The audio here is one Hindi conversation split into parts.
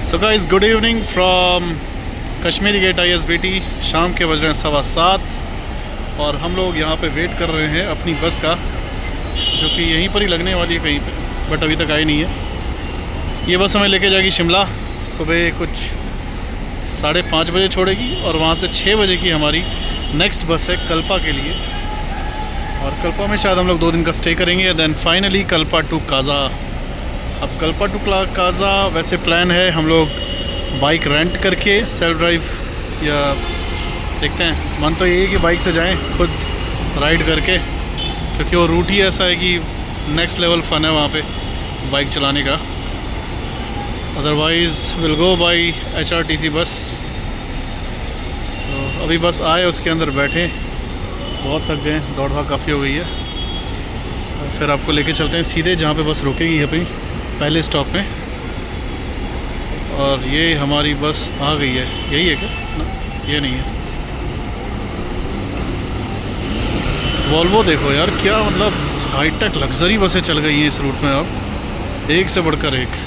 So guys, good evening from Kashmiri gate ISBT। शाम के बज रहे हैं 7:15 और हम लोग यहाँ पे वेट कर रहे हैं अपनी बस का, जो कि यहीं पर ही लगने वाली है कहीं पे, बट अभी तक आई नहीं है। ये बस हमें लेके जाएगी शिमला। सुबह कुछ 5:30 बजे छोड़ेगी और वहाँ से 6 बजे की हमारी नेक्स्ट बस है कल्पा के लिए। और कल्पा में शायद हम लोग 2 दिन का स्टे करेंगे, then finally Kalpa to Kaza. अब कल्पा टू काज़ा वैसे प्लान है हम लोग बाइक रेंट करके सेल्फ ड्राइव, या देखते हैं। मन तो ये है कि बाइक से जाएं खुद राइड करके, क्योंकि वो रूट ही ऐसा है कि नेक्स्ट लेवल फ़न है वहाँ पे बाइक चलाने का। Otherwise will go by HRTC बस। तो अभी बस आए, उसके अंदर बैठे, बहुत थक गए, दौड़ भाग काफ़ी हो गई है। और फिर आपको लेके चलते हैं सीधे जहाँ पे बस रुकेगी, यहाँ पे पहले स्टॉप में। और ये हमारी बस आ गई है। यही है क्या? ना, ये नहीं है। वॉल्वो देखो यार, क्या मतलब हाईटेक लग्जरी बसें चल गई हैं इस रूट में अब, एक से बढ़कर एक।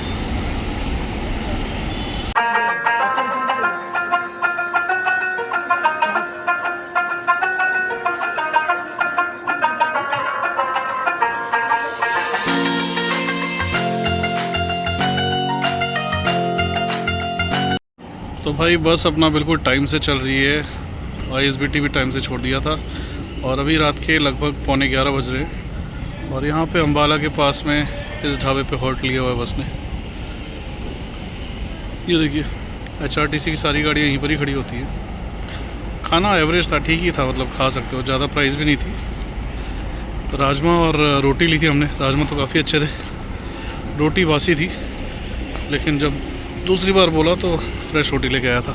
तो भाई बस अपना बिल्कुल टाइम से चल रही है। ISBT भी टाइम से छोड़ दिया था और अभी रात के लगभग 11:15 बज रहे हैं। और यहाँ पे अम्बाला के पास में इस ढाबे पे हॉल्ट लिया हुआ है बस ने। ये देखिए, HRTC की सारी गाड़ियाँ यहीं पर ही खड़ी होती हैं। खाना एवरेज था, ठीक ही था, मतलब खा सकते हो, ज़्यादा प्राइस भी नहीं थी। तो राजमा और रोटी ली थी हमने। राजमा तो काफ़ी अच्छे थे, रोटी बासी थी, लेकिन जब दूसरी बार बोला तो फ्रेश रोटी लेके आया था,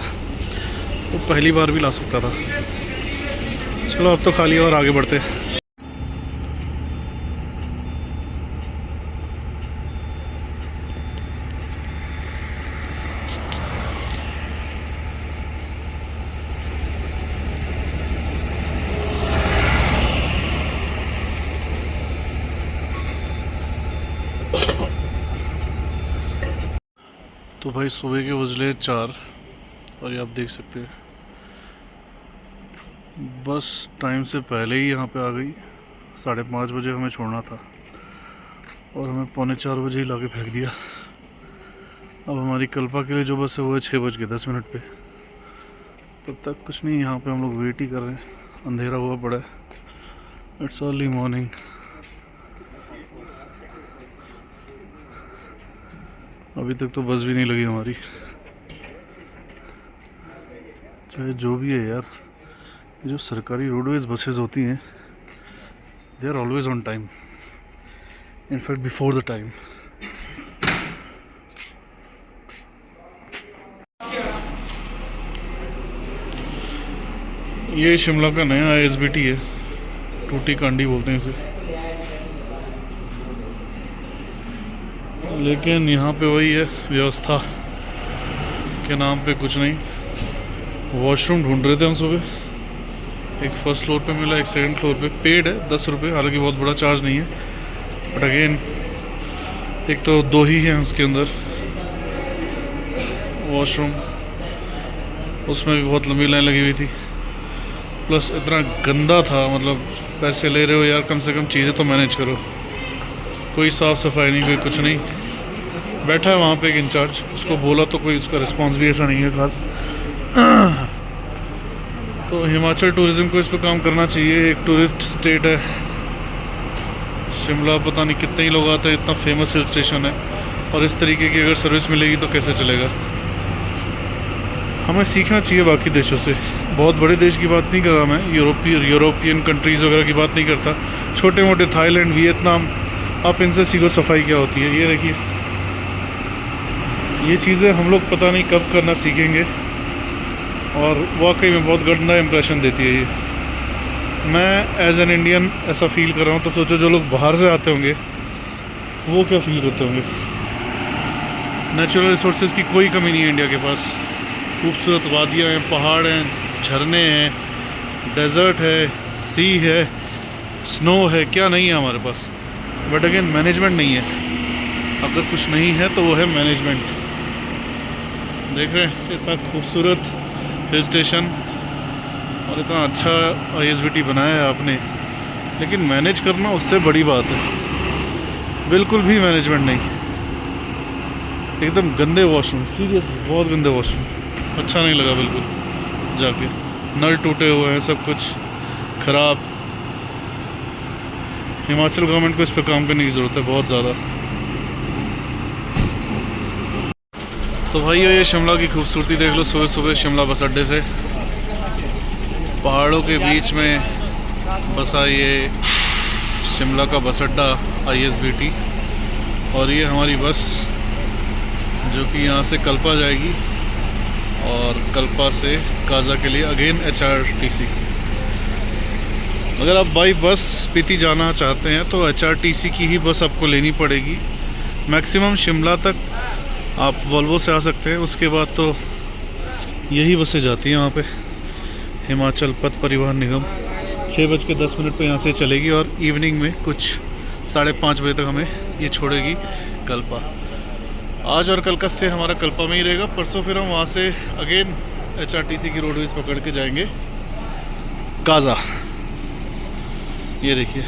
तो पहली बार भी ला सकता था। चलो अब तो खा लिया और आगे बढ़ते हैं। तो भाई सुबह के बजले 4 और ये आप देख सकते हैं बस टाइम से पहले ही यहाँ पे आ गई। 5:30 बजे हमें छोड़ना था और हमें 3:45 बजे ही लाके फेंक दिया। अब हमारी कल्पा के लिए जो बस है वो है 6:10 पे। तब तक कुछ नहीं, यहाँ पे हम लोग वेट ही कर रहे हैं। अंधेरा हुआ पड़ा है, इट्स अर्ली मॉर्निंग। अभी तक तो बस भी नहीं लगी हमारी। चाहे जो भी है यार, ये जो सरकारी रोडवेज बसेस होती हैं, they are always on time, in fact before the time. ये शिमला का नया ISBT है, टूटी कांडी बोलते हैं इसे। लेकिन यहाँ पे वही है, व्यवस्था के नाम पे कुछ नहीं। वॉशरूम ढूंढ रहे थे हम सुबह, एक फर्स्ट फ्लोर पे मिला, एक सेकंड फ्लोर पे। पेड है 10 रुपये, हालांकि बहुत बड़ा चार्ज नहीं है, बट अगेन एक तो 2 ही हैं उसके अंदर वॉशरूम, उसमें भी बहुत लंबी लाइन लगी हुई थी। प्लस इतना गंदा था, मतलब पैसे ले रहे हो यार, कम से कम चीज़ें तो मैनेज करो। कोई साफ़ सफाई नहीं, कोई कुछ नहीं। बैठा है वहाँ पे एक इंचार्ज, उसको बोला तो कोई उसका रिस्पांस भी ऐसा नहीं है खास। तो हिमाचल टूरिज़्म को इस पर काम करना चाहिए। एक टूरिस्ट स्टेट है शिमला, पता नहीं कितने ही लोग आते हैं, इतना फेमस हिल स्टेशन है, और इस तरीके की अगर सर्विस मिलेगी तो कैसे चलेगा। हमें सीखना चाहिए बाकी देशों से। बहुत बड़े देश की बात नहीं कर रहा मैं, यूरोपियन कंट्रीज़ वगैरह की बात नहीं करता। छोटे मोटे थाईलैंड, वियतनाम, आप इनसे सीखो सफाई क्या होती है। ये देखिए, ये चीज़ें हम लोग पता नहीं कब करना सीखेंगे, और वाकई में बहुत गंदा इंप्रेशन देती है ये। मैं एज एन इंडियन ऐसा फील कर रहा हूँ, तो सोचो जो लोग बाहर से आते होंगे वो क्या फील करते होंगे। नेचुरल रिसोर्सेज की कोई कमी नहीं है इंडिया के पास। खूबसूरत वादियाँ हैं, पहाड़ हैं, झरने हैं, डेजर्ट है, सी है, स्नो है, क्या नहीं है हमारे पास। बट अगेन मैनेजमेंट नहीं है। अगर कुछ नहीं है तो वो है मैनेजमेंट। देख रहे हैं इतना खूबसूरत हिल स्टेशन और इतना अच्छा ISBT बनाया है आपने, लेकिन मैनेज करना उससे बड़ी बात है। बिल्कुल भी मैनेजमेंट नहीं, एकदम गंदे वॉशरूम, सीरियसली बहुत गंदे वॉशरूम, अच्छा नहीं लगा बिल्कुल जाके। नल टूटे हुए हैं, सब कुछ ख़राब। हिमाचल गवर्नमेंट को इस पर काम करने की ज़रूरत है बहुत ज़्यादा। तो भाई ये शिमला की खूबसूरती देख लो, सुबह सुबह शिमला बस अड्डे से पहाड़ों के बीच में बसा ये शिमला का बस अड्डा ISBT। और ये हमारी बस जो कि यहाँ से कल्पा जाएगी और कल्पा से काजा के लिए अगेन HRTC। अगर आप बाई बस स्पीति जाना चाहते हैं तो HRTC की ही बस आपको लेनी पड़ेगी। मैक्सिमम शिमला तक आप वॉल्वो से आ सकते हैं, उसके बाद तो यही बसें जाती हैं वहाँ पे। हिमाचल पथ परिवहन निगम 6:10 पे यहाँ से चलेगी और इवनिंग में कुछ 5:30 बजे तक हमें ये छोड़ेगी कल्पा। आज और कल का स्टे हमारा कल्पा में ही रहेगा। परसों फिर हम वहाँ से अगेन HRTC की रोडवेज पकड़ के जाएंगे काजा। ये देखिए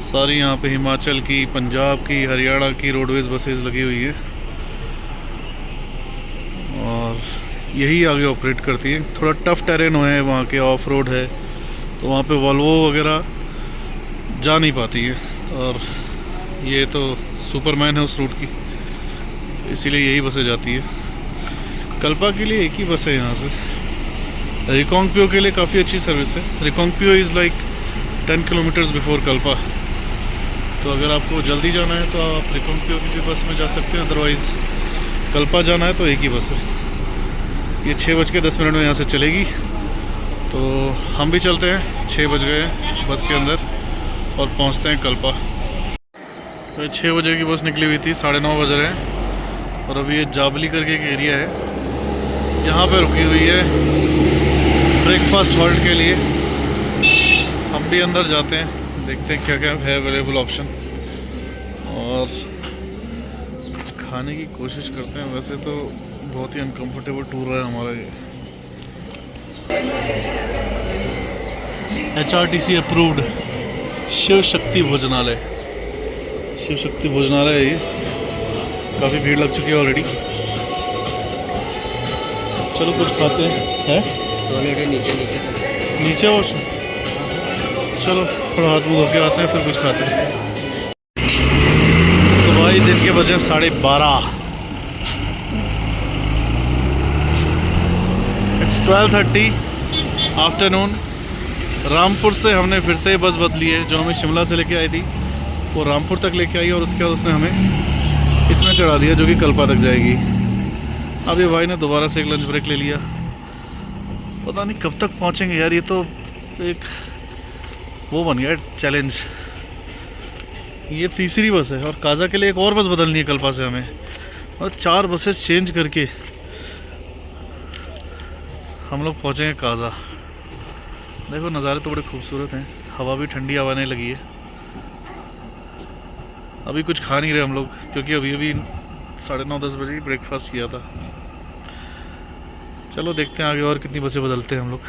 सारी यहाँ पे हिमाचल की, पंजाब की, हरियाणा की रोडवेज बसेस लगी हुई हैं और यही आगे ऑपरेट करती हैं। थोड़ा टफ टेरेन है वहाँ के, ऑफ रोड है, तो वहाँ पे वॉल्वो वगैरह जा नहीं पाती है और ये तो सुपरमैन है उस रूट की, इसीलिए यही बसें जाती है। कल्पा के लिए एक ही बस है यहाँ से। रिकांगपियो के लिए काफ़ी अच्छी सर्विस है। Reckong Peo is like 10 kilometres before Kalpa, तो अगर आपको जल्दी जाना है तो आप रिकांगपियो की भी बस में जा सकते हैं, अदरवाइज़ कल्पा जाना है तो एक ही बस है। ये 6:10 में यहाँ से चलेगी, तो हम भी चलते हैं। 6 बज गए हैं बस के अंदर और पहुँचते हैं कल्पा। तो 6 बजे की बस निकली हुई थी, 9:30 बज रहे हैं और अभी ये जाबली करके एक एरिया है, यहाँ पे रुकी हुई है ब्रेकफास्ट हॉल्ट के लिए। हम भी अंदर जाते हैं, देखते हैं क्या क्या है अवेलेबल ऑप्शन और कुछ खाने की कोशिश करते हैं। वैसे तो बहुत ही अनकंफर्टेबल टूर रहा है हमारा ये। HRTC अप्रूव्ड शिव शक्ति भोजनालय, शिव शक्ति भोजनालय है ये। काफ़ी भीड़ लग चुकी है ऑलरेडी। चलो कुछ खाते हैं। नीचे वॉशरूम, चलो थोड़ा हाथ मुँह धो के आते हैं फिर कुछ खाते हैं। तो भाई दिन के बजे 12:30, इट्स 12:30 आफ्टरनून। रामपुर से हमने फिर से बस बदली है, जो हमें शिमला से लेके आई थी वो रामपुर तक लेके आई और उसके बाद उसने हमें इसमें चढ़ा दिया जो कि कल्पा तक जाएगी। अब ये भाई ने दोबारा से एक लंच ब्रेक ले लिया, पता नहीं कब तक पहुँचेंगे यार। ये तो एक वो बन गया चैलेंज। ये तीसरी बस है और काजा के लिए एक और बस बदलनी है कल्पा से हमें, और 4 बसेस चेंज करके हम लोग पहुँचेंगे काजा। देखो नज़ारे तो बड़े खूबसूरत हैं, हवा भी ठंडी आने लगी है। अभी कुछ खा नहीं रहे हम लोग क्योंकि अभी 9:30-10 बजे ब्रेकफास्ट किया था। चलो देखते हैं आगे और कितनी बसें बदलते हैं हम लोग।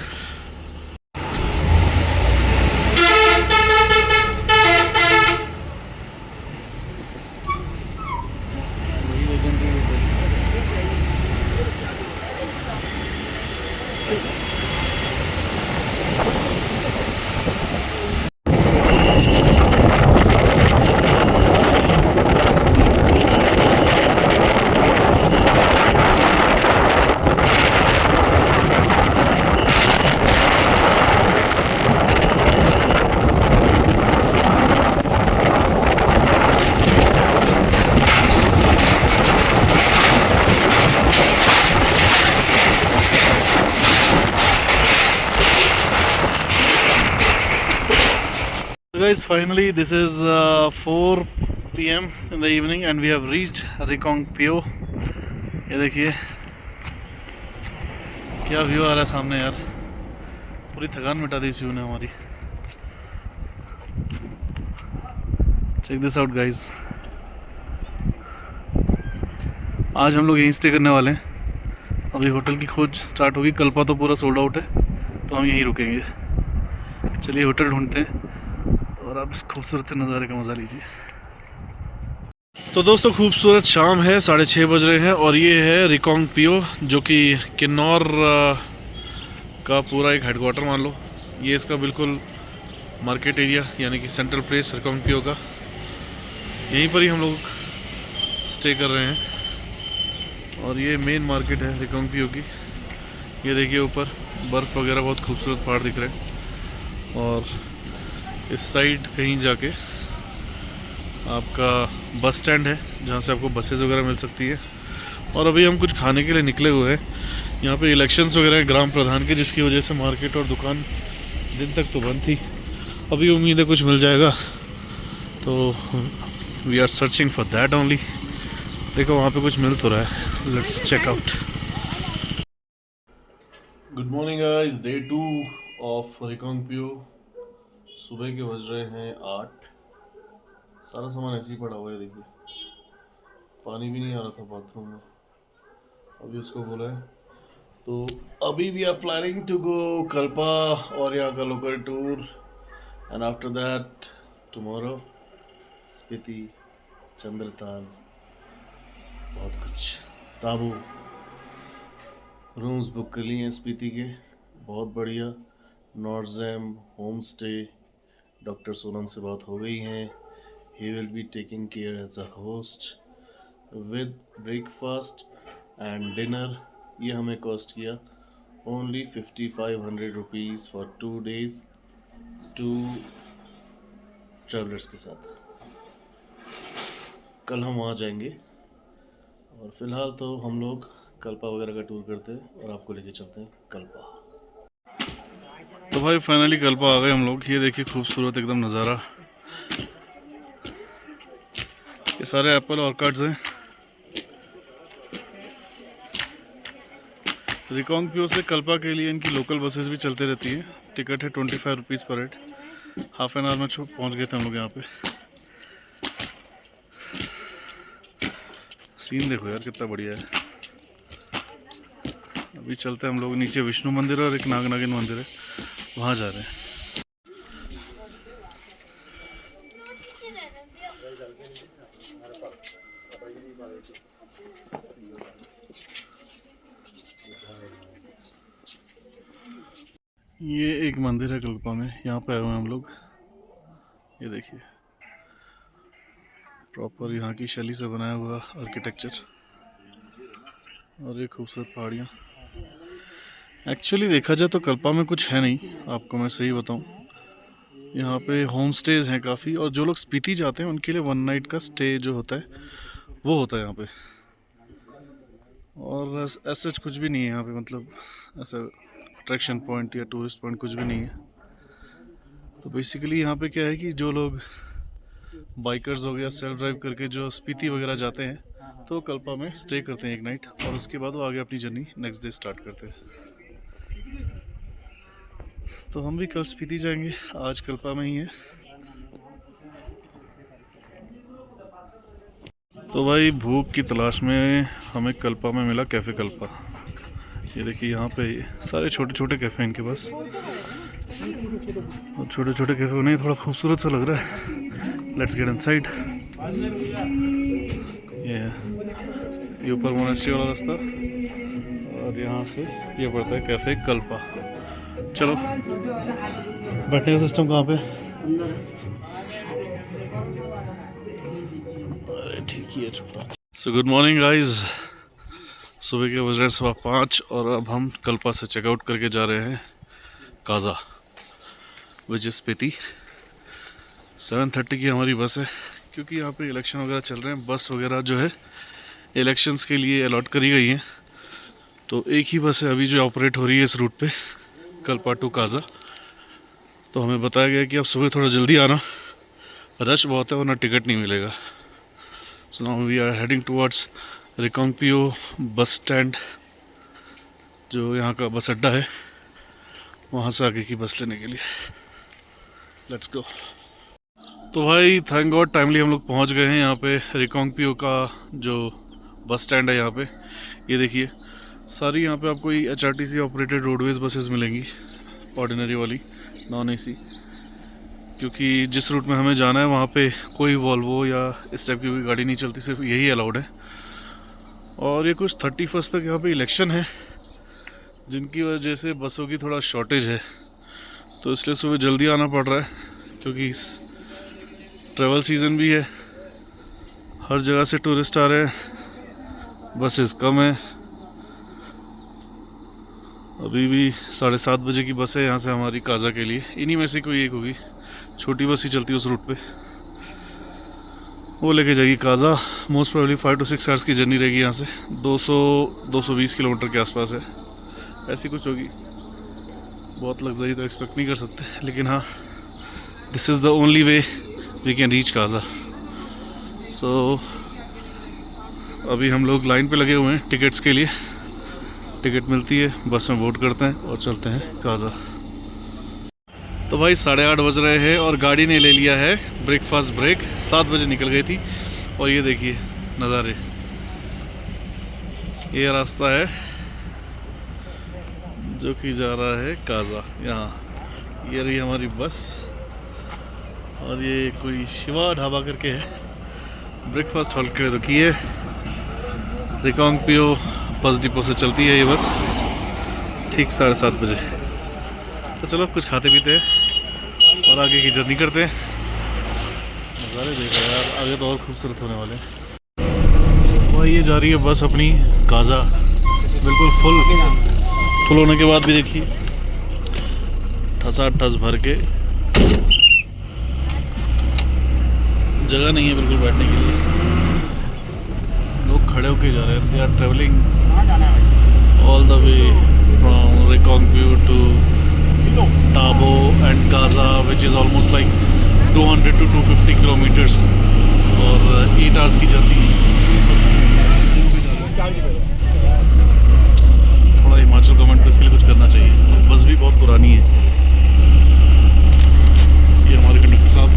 Guys, finally this is 4 PM in the evening and we have reached Reckong Peo. ये देखिए क्या व्यू आ रहा है सामने यार, पूरी थकान मिटा दी इस व्यू ने हमारी। Check this out guys. आज हम लोग यहीं स्टे करने वाले हैं अभी होटल की खोज स्टार्ट होगी। कल्पा तो पूरा सोल्ड आउट है, तो हम यहीं रुकेंगे। चलिए होटल ढूंढते हैं और आप इस खूबसूरत से नज़ारे का मज़ा लीजिए। तो दोस्तों खूबसूरत शाम है, 6:30 बज रहे हैं और ये है रिकांगपिओ, जो कि किन्नौर का पूरा एक हेडक्वार्टर मान लो। ये इसका बिल्कुल मार्केट एरिया यानी कि सेंट्रल प्लेस रिकांगपिओ का, यहीं पर ही हम लोग स्टे कर रहे हैं। और ये मेन मार्केट है रिकांगपिओ की। ये देखिए ऊपर बर्फ़ वगैरह, बहुत खूबसूरत पहाड़ दिख रहे हैं। और इस साइड कहीं जाके आपका बस स्टैंड है, जहाँ से आपको बसेस वगैरह मिल सकती है। और अभी हम कुछ खाने के लिए निकले हुए हैं। यहाँ पे इलेक्शंस वगैरह हैं ग्राम प्रधान के, जिसकी वजह से मार्केट और दुकान दिन तक तो बंद थी। अभी उम्मीद है कुछ मिल जाएगा, तो we are searching for that only. देखो वहाँ पे कुछ मिल तो रहा है, let's check out. Good morning guys, day 2 of Reckong Peo. सुबह के बज रहे हैं 8। सारा सामान ऐसे ही पड़ा हुआ है, देखिए पानी भी नहीं आ रहा था बाथरूम में, अभी उसको बोला है। तो अभी we are planning to go Kalpa और यहाँ का local tour, and after that tomorrow Spiti, Chandratal, बहुत कुछ। ताबू रूम्स बुक कर लिए हैं स्पीति के, बहुत बढ़िया। नॉर्जेम होम स्टे, डॉक्टर सोनम से बात हो गई है। He will be taking care as a host with breakfast and dinner। ये हमें कॉस्ट किया only 5500 rupees for 2 days 2 travellers के साथ। कल हम वहाँ जाएंगे और फिलहाल तो हम लोग कल्पा वगैरह का टूर करते हैं और आपको लेके चलते हैं कल्पा। तो भाई फाइनली कल्पा आ गए हम लोग। ये देखिए खूबसूरत एकदम नज़ारा, ये सारे एप्पल ऑर्किड्स हैं। रिकांगपिओ से कल्पा के लिए इनकी लोकल बसेस भी चलते रहती हैं। टिकट है 25 रुपीज़ पर हेड। हाफ एन आवर में पहुंच गए थे हम लोग यहाँ पे। सीन देखो यार कितना बढ़िया है। अभी चलते हैं हम लोग नीचे। विष्णु मंदिर और एक नागनागिन मंदिर है, वहाँ जा रहे हैं। ये एक मंदिर है कल्पा में, यहाँ पे आए हुए हैं हम लोग। ये देखिए प्रॉपर यहाँ की शैली से बनाया हुआ आर्किटेक्चर और ये खूबसूरत पहाड़ियाँ। एक्चुअली देखा जाए तो कल्पा में कुछ है नहीं, आपको मैं सही बताऊँ। यहाँ पे होम स्टेज हैं काफ़ी, और जो लोग स्पीति जाते हैं उनके लिए 1 नाइट का स्टे जो होता है वो होता है यहाँ पे। और ऐसा कुछ भी नहीं है यहाँ पे, मतलब ऐसा अट्रैक्शन पॉइंट या टूरिस्ट पॉइंट कुछ भी नहीं है। तो बेसिकली यहाँ पे क्या है कि जो लोग बाइकर्स हो गया, सेल्फ ड्राइव करके जो स्पीति वगैरह जाते हैं, तो कल्पा में स्टे करते हैं 1 नाइट, और उसके बाद वो आगे अपनी जर्नी नेक्स्ट डे स्टार्ट करते हैं। तो हम भी कल स्पीति जाएंगे, आज कल्पा में ही है। तो भाई भूख की तलाश में हमें कल्पा में मिला कैफ़े कल्पा। ये देखिए यहाँ पे सारे छोटे छोटे कैफ़े इनके पास, और छोटे छोटे कैफ़े उन्हें थोड़ा खूबसूरत सा लग रहा है। Let's get inside. ये ऊपर मोनेस्ट्री वाला रास्ता, और यहाँ से ये पड़ता है कैफ़े कल्पा। चलो, बैठने का सिस्टम कहाँ पे? अरे ठीक ही है, छोटा। सो गुड मॉर्निंग गाइज, सुबह के बज रहे हैं 5:15 और अब हम कल्पा से चेकआउट करके जा रहे हैं काजा, विच इज़ स्पीति। 7:30 की हमारी बस है, क्योंकि यहाँ पे इलेक्शन वगैरह चल रहे हैं। बस वगैरह जो है इलेक्शंस के लिए अलॉट करी गई है, तो एक ही बस है अभी जो ऑपरेट हो रही है इस रूट पे, कल्पा टू काजा। तो हमें बताया गया कि आप सुबह थोड़ा जल्दी आना, रश बहुत है वरना टिकट नहीं मिलेगा। So now we are heading towards Reckong Peo bus stand, जो यहाँ का बस अड्डा है, वहाँ से आगे की बस लेने के लिए। Let's go. तो भाई थैंक गॉड टाइमली हम लोग पहुँच गए हैं यहाँ पे रिकांगपिओ का जो बस स्टैंड है यहाँ पे। ये देखिए सारी यहाँ पे आपको HRTC ऑपरेटेड रोडवेज बसेस मिलेंगी, ऑर्डिनरी वाली, नॉन AC। क्योंकि जिस रूट में हमें जाना है वहाँ पे कोई वॉल्वो या इस टाइप की कोई गाड़ी नहीं चलती, सिर्फ यही अलाउड है। और ये कुछ 31 तक यहाँ पे इलेक्शन है, जिनकी वजह से बसों की थोड़ा शॉर्टेज है, तो इसलिए सुबह जल्दी आना पड़ रहा है। क्योंकि इस ट्रैवल सीज़न भी है, हर जगह से टूरिस्ट आ रहे हैं, बसेस कम है। अभी भी 7:30 बजे की बस है यहाँ से हमारी काजा के लिए, इन्हीं में से कोई एक होगी, छोटी बस ही चलती है उस रूट पे, वो लेके जाएगी Kaza. Most probably 5 to 6 hours की जर्नी रहेगी यहाँ से, 200-220 किलोमीटर के आसपास है, ऐसी कुछ होगी। बहुत लग्जरी तो एक्सपेक्ट नहीं कर सकते, लेकिन हाँ, this is the only way we can reach Kaza. So अभी हम लोग लाइन पे लगे हुए हैं टिकट्स के लिए। टिकट मिलती है, बस में वोट करते हैं और चलते हैं काजा। तो भाई 8:30 बज रहे हैं और गाड़ी ने ले लिया है ब्रेकफास्ट ब्रेक। 7 बजे निकल गई थी और ये देखिए नज़ारे, ये रास्ता है जो कि जा रहा है काजा। यहाँ ये रही हमारी बस, और ये कोई शिवा ढाबा करके है, ब्रेकफास्ट हॉल के रुकी है। रिकांगपियो बस डिपो से चलती है ये बस, ठीक 7:30 बजे। तो चलो कुछ खाते पीते हैं और आगे की जर्नी करते हैं। नज़ारे देखो यार, आगे तो और खूबसूरत होने वाले हैं। वह ये जा रही है बस अपनी काजा, बिल्कुल फुल होने के बाद भी देखिए ठसाठस भर के, जगह नहीं है बिल्कुल बैठने के लिए, लोग खड़े होके जा रहे हैं। They are travelling all the way from Reckong Peo to Tabo and Kaza, which is almost like 200 to 250 kilometres, और 8 आवर्स की जर्नी। थोड़ा हिमाचल गवर्नमेंट को इसके लिए कुछ करना चाहिए। बस भी बहुत पुरानी है। ये हमारे कंडक्टर साहब।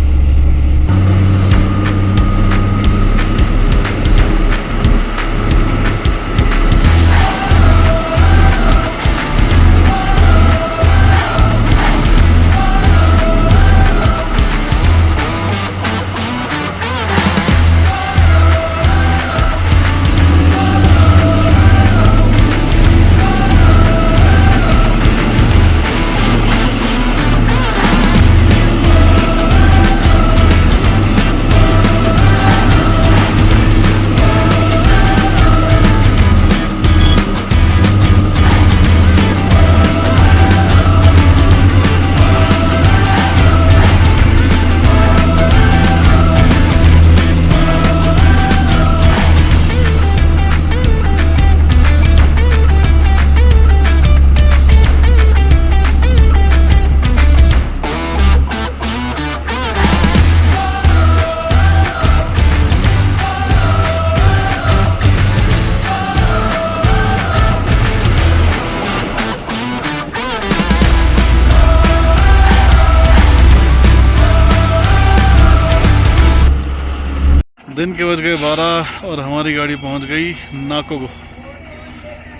दिन के बज गए 12 और हमारी गाड़ी पहुंच गई नाकोगो।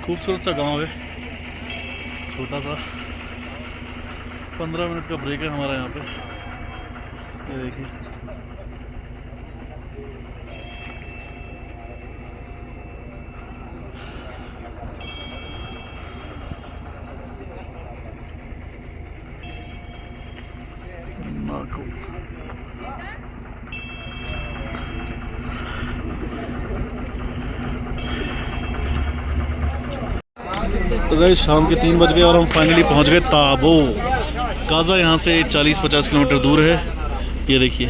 खूबसूरत सा गांव है, छोटा सा। 15 मिनट का ब्रेक है हमारा यहाँ पे। ये देखिए नाको। तो गए शाम के 3 बज गए और हम फाइनली पहुंच गए ताबो। काजा यहाँ से 40-50 किलोमीटर दूर है। ये देखिए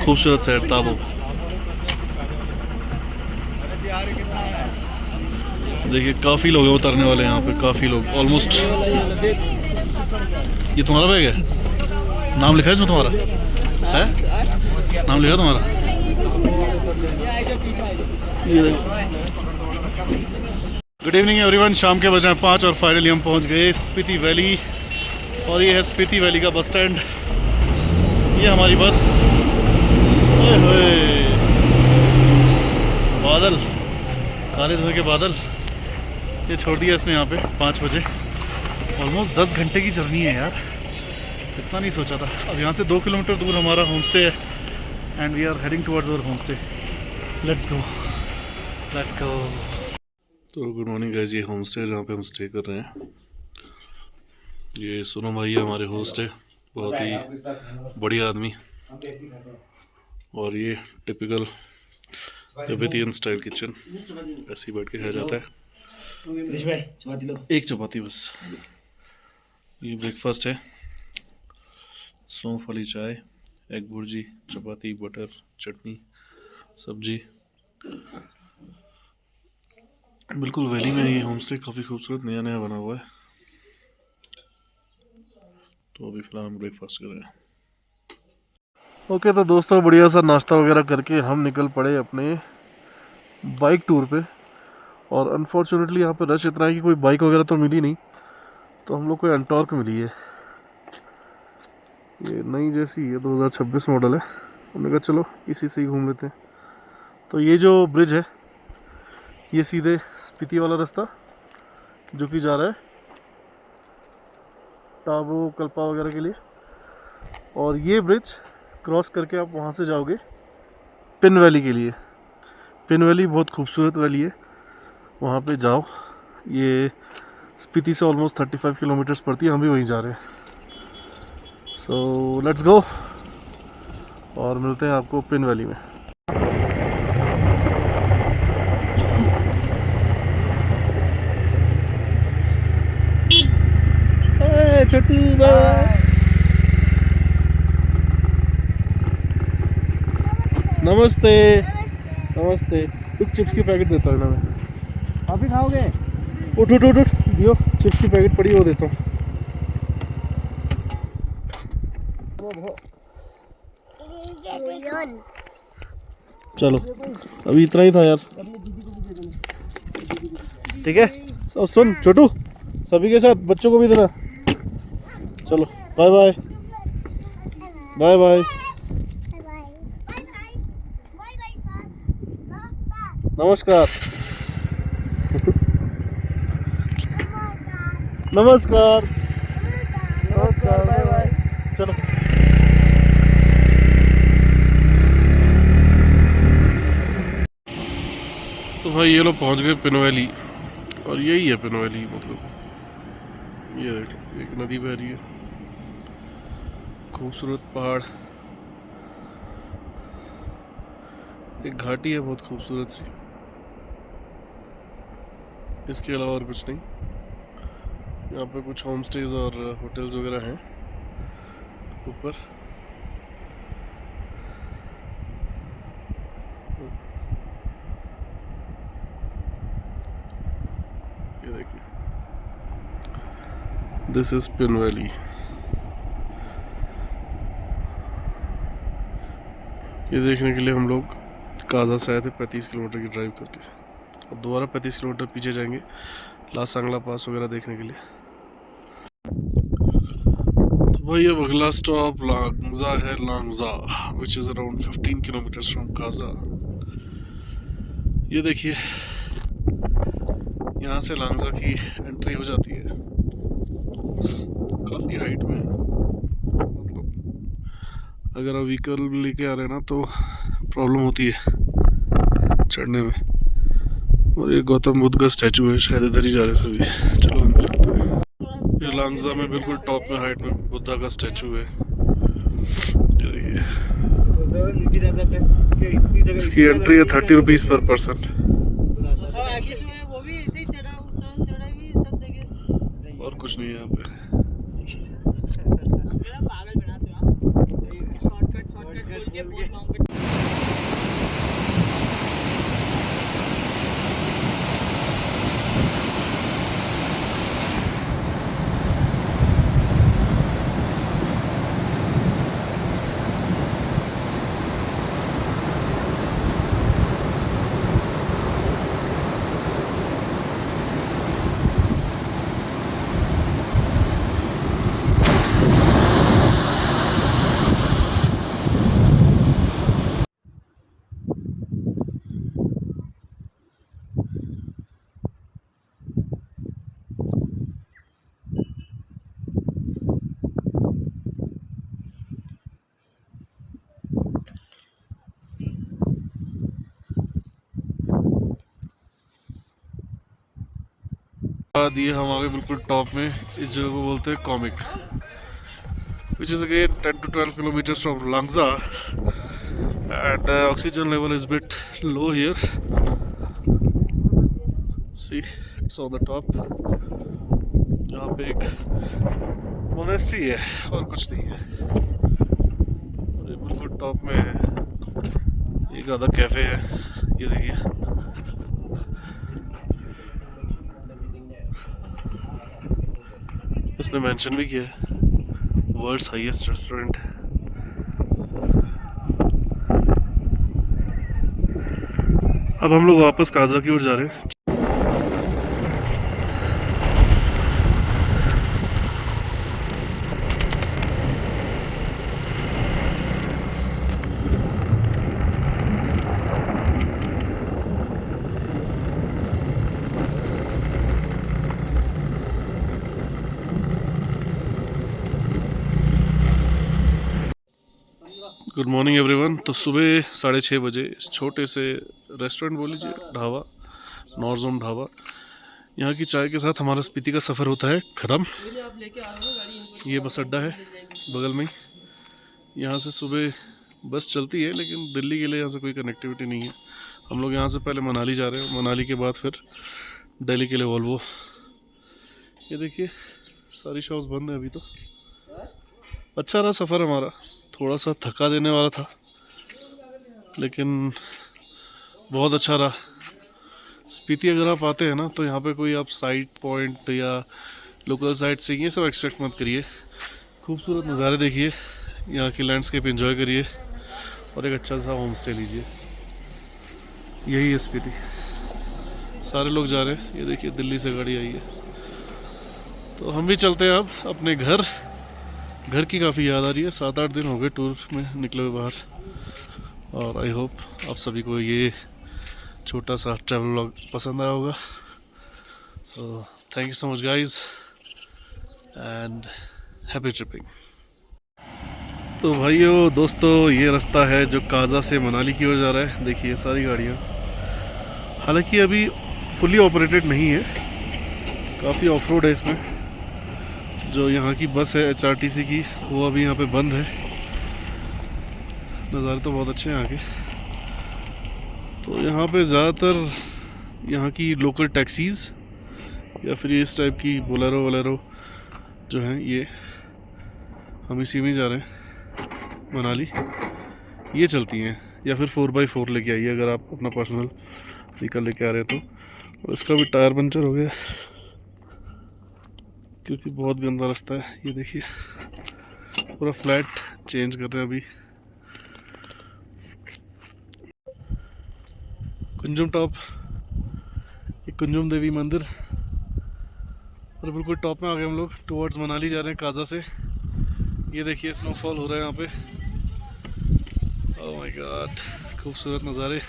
खूबसूरत शहर ताबो। देखिए काफ़ी लोग हैं उतरने वाले यहाँ पे, काफ़ी लोग, ऑलमोस्ट। ये तुम्हारा बैग है? नाम लिखा है इसमें तुम्हारा? है नाम लिखा तुम्हारा? ये गुड इवनिंग एवरीवन। शाम के बजे 5 और फाइनली हम पहुंच गए स्पीति वैली। और ये है स्पीति वैली का बस स्टैंड। ये हमारी बस। बादल, काले धुएं के बादल। ये छोड़ दिया इसने यहाँ पे 5 बजे। ऑलमोस्ट 10 घंटे की जर्नी है यार, इतना नहीं सोचा था। अब यहाँ से 2 किलोमीटर दूर हमारा होम स्टे है and we are heading towards our home stay. Let's go let's go. तो गुड मॉर्निंग गाइस, ये होम स्टे जहाँ पे हम स्टे कर रहे हैं। ये सोनम भाई है हमारे होस्ट है, बहुत ही बढ़िया आदमी। और ये टिपिकल तिब्बतियन स्टाइल किचन, ऐसे ही बैठ के खाया जाता है। एक चपाती बस। ये ब्रेकफास्ट है, सौंफ वाली चाय, एग भुर्जी, चपाती, बटर, चटनी, सब्जी। बिल्कुल वैली में ये होम स्टे काफ़ी खूबसूरत नया नया बना हुआ है। तो अभी फिलहाल हम ब्रेकफास्ट कर रहे हैं। ओके तो दोस्तों, बढ़िया सा नाश्ता वगैरह करके हम निकल पड़े अपने बाइक टूर पे। और अनफॉर्चुनेटली यहाँ पे रश इतना है कि कोई बाइक वगैरह तो मिली नहीं, तो हम लोग को एंटॉर्क मिली है। ये नई जैसी है, 2026 मॉडल है। हमने कहा चलो इसी से ही घूम लेते हैं। तो ये जो ब्रिज है, ये सीधे स्पीति वाला रास्ता जो कि जा रहा है टाबो कल्पा वगैरह के लिए, और ये ब्रिज क्रॉस करके आप वहाँ से जाओगे पिन वैली के लिए। पिन वैली बहुत खूबसूरत वैली है, वहाँ पे जाओ। ये स्पीति से ऑलमोस्ट 35 किलोमीटर्स पड़ती है, हम भी वहीं जा रहे हैं। सो लेट्स गो और मिलते हैं आपको पिन वैली में। छोटू नमस्ते नमस्ते। कुछ चिप्स की पैकेट देता हूँ ना मैं। आप ही खाओगे? उठ उठ उठ उठ, दियो चिप्स की पैकेट पड़ी वो देता हूँ। चलो अभी इतना ही था यार, ठीक है। सुन छोटू, सभी के साथ बच्चों को भी देना। चलो बाय बाय बाय बाय। नमस्कार नमस्कार नमस्कार, बाय बाय। चलो तो भाई ये लोग पहुंच गए पिन वैली, और यही है पिन वैली। मतलब ये देख, एक नदी बह रही है, खूबसूरत पहाड़, एक घाटी है बहुत खूबसूरत सी। इसके अलावा और कुछ नहीं। यहाँ पे कुछ होम स्टेज और होटल्स वगैरह हैं ऊपर। ये देखिए, दिस इज पिन वैली। ये देखने के लिए हम लोग काजा से आए थे 35 किलोमीटर की ड्राइव करके। अब दोबारा 35 किलोमीटर पीछे जाएंगे ला सांगला पास वगैरह देखने के लिए। तो भाई अब अगला स्टॉप लांगजा है, Langza which is around 15 kilometres from Kaza. ये देखिए, यहाँ से लांगजा की एंट्री हो जाती है। काफ़ी हाइट में, मतलब अगर आप व्हीकल लेके आ रहे हैं ना तो प्रॉब्लम होती है चढ़ने में। और ये गौतम बुद्ध का स्टैचू है, शायद इधर ही जा रहे सभी। चलो हम चलते हैं। ये लांगजा में बिल्कुल टॉप में हाइट में बुद्धा का स्टैचू है। ये देखिए, इसकी एंट्री है 30 रुपीज़ पर पर्सन। और कुछ नहीं है यहाँ पे। बाद ये हम आगे बिल्कुल टॉप में, इस जगह को बोलते हैं comic, which is again 10 to 12 kilometers from Langsa, and the oxygen level is bit low here. See, it's on the top. यहाँ पे एक मोनेस्ट्री है और कुछ नहीं है। और ये बिल्कुल टॉप में है, एक आधा कैफे है, ये देखिए। इसने मेंशन भी किया है वर्ल्ड्स हाईएस्ट रेस्टोरेंट। अब हम लोग वापस काजा की ओर जा रहे हैं। Good morning everyone. तो सुबह 6:30 बजे इस छोटे से रेस्टोरेंट बोल लीजिए, ढाबा, नॉर्जोम ढाबा, यहाँ की चाय के साथ हमारा स्पीति का सफ़र होता है ख़त्म। ये बस अड्डा है बगल में ही। यहाँ से सुबह बस चलती है, लेकिन दिल्ली के लिए यहाँ से कोई कनेक्टिविटी नहीं है। हम लोग यहाँ से पहले मनाली जा रहे हैं, मनाली के बाद फिर दिल्ली के लिए वॉल्वो। ये देखिए सारी शॉप्स बंद है अभी तो। अच्छा रहा सफ़र हमारा, थोड़ा सा थका देने वाला था लेकिन बहुत अच्छा रहा। स्पीति अगर आप आते हैं ना, तो यहाँ पे कोई आप साइड पॉइंट या लोकल साइट से ये सब एक्सपेक्ट मत करिए। खूबसूरत नज़ारे देखिए, यहाँ की लैंडस्केप एंजॉय करिए और एक अच्छा सा होम स्टे लीजिए। यही है स्पीति। सारे लोग जा रहे हैं, ये देखिए दिल्ली से गाड़ी आई है। तो हम भी चलते हैं अब अपने घर। घर की काफ़ी याद आ रही है, 7-8 दिन हो गए टूर में निकले हुए बाहर। और आई होप आप सभी को ये छोटा सा ट्रैवल व्लॉग पसंद आया होगा। So thank you so much guys and happy tripping. तो भाइयों दोस्तों, ये रास्ता है जो काजा से मनाली की ओर जा रहा है। देखिए सारी गाड़ियाँ, हालांकि अभी फुली ऑपरेटेड नहीं है, काफ़ी ऑफ रोड है इसमें। जो यहाँ की बस है HRTC की, वो अभी यहाँ पे बंद है। नज़ारे तो बहुत अच्छे हैं यहाँ के। तो यहाँ पे ज़्यादातर यहाँ की लोकल टैक्सीज़ या फिर इस टाइप की बोलेरो वलेरो जो हैं, ये हम इसी में जा रहे हैं मनाली, ये चलती हैं। या फिर 4x4 लेके आइए अगर आप अपना पर्सनल व्हीकल लेके आ रहे हैं तो। और इसका भी टायर पंचर हो गया क्योंकि बहुत गंदा रास्ता है। ये देखिए पूरा फ्लैट चेंज कर रहे हैं अभी। कुंजुम टॉप, ये कुंजुम देवी मंदिर, और बिल्कुल टॉप में आ गए हम लोग। टुवर्ड्स मनाली जा रहे हैं काजा से। ये देखिए स्नोफॉल हो रहा है यहाँ पे। ओह माय गॉड, खूबसूरत नज़ारे।